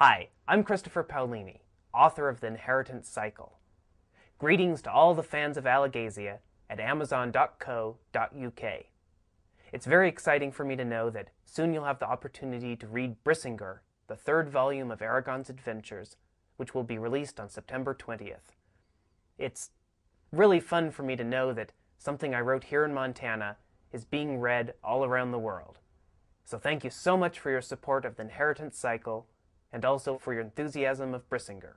Hi, I'm Christopher Paolini, author of The Inheritance Cycle. Greetings to all the fans of Alagasia at amazon.co.uk. It's very exciting for me to know that soon you'll have the opportunity to read Brisingr, the third volume of Eragon's adventures, which will be released on September 20th. It's really fun for me to know that something I wrote here in Montana is being read all around the world. So thank you so much for your support of The Inheritance Cycle, and also for your enthusiasm of Brisingr.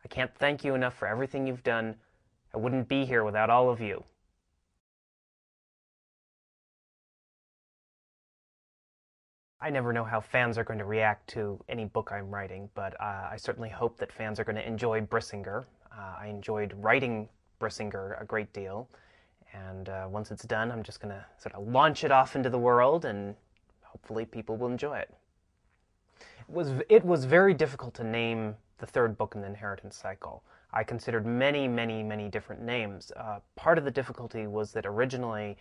I can't thank you enough for everything you've done. I wouldn't be here without all of you. I never know how fans are going to react to any book I'm writing, but I certainly hope that fans are going to enjoy Brisingr. I enjoyed writing Brisingr a great deal, and once it's done, I'm just going to sort of launch it off into the world, and hopefully people will enjoy it. It was very difficult to name the third book in the Inheritance Cycle. I considered many different names. Part of the difficulty was that originally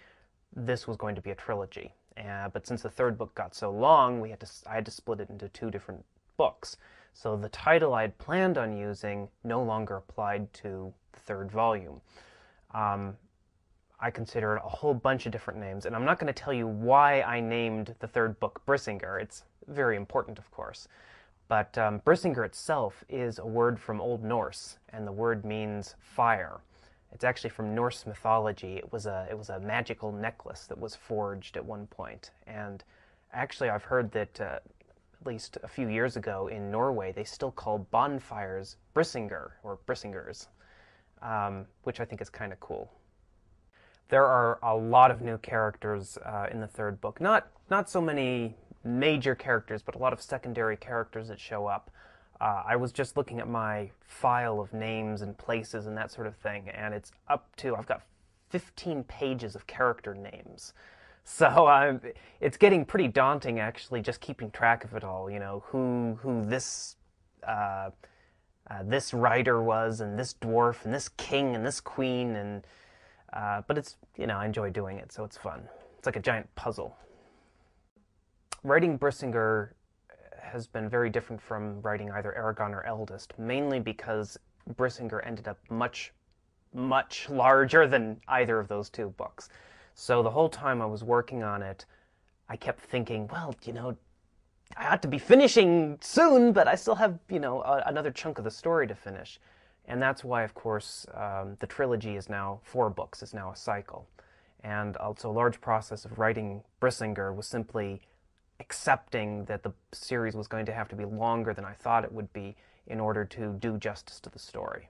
this was going to be a trilogy, but since the third book got so long, I had to split it into two different books. So the title I had planned on using no longer applied to the third volume. I considered a whole bunch of different names, and I'm not going to tell you why I named the third book Brisingr. It's very important, of course. But Brisingr itself is a word from Old Norse, and the word means fire. It's actually from Norse mythology. It was a magical necklace that was forged at one point. And actually, I've heard that at least a few years ago in Norway, they still call bonfires Brisingr, or Brisingrs, which I think is kind of cool. There are a lot of new characters in the third book. Not so many major characters, but a lot of secondary characters that show up. I was just looking at my file of names and places and that sort of thing, and I've got 15 pages of character names. So it's getting pretty daunting, actually, just keeping track of it all. You know, who this this writer was, and this dwarf, and this king, and this queen, and but it's, I enjoy doing it, so it's fun. It's like a giant puzzle. Writing Brisingr has been very different from writing either Eragon or Eldest, mainly because Brisingr ended up much larger than either of those two books. So the whole time I was working on it, I kept thinking, well, I ought to be finishing soon, but I still have, another chunk of the story to finish. And that's why, of course, the trilogy is now 4 books, is now a cycle. And also a large process of writing Brisingr was simply accepting that the series was going to have to be longer than I thought it would be in order to do justice to the story.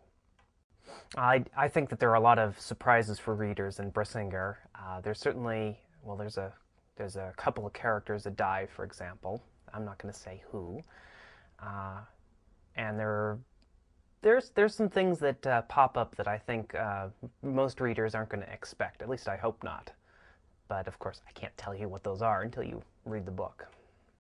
I think that there are a lot of surprises for readers in Brisingr. There's certainly, well, there's a couple of characters that die, for example. I'm not going to say who. And there's some things that pop up that I think most readers aren't going to expect. At least I hope not. But of course, I can't tell you what those are until you read the book.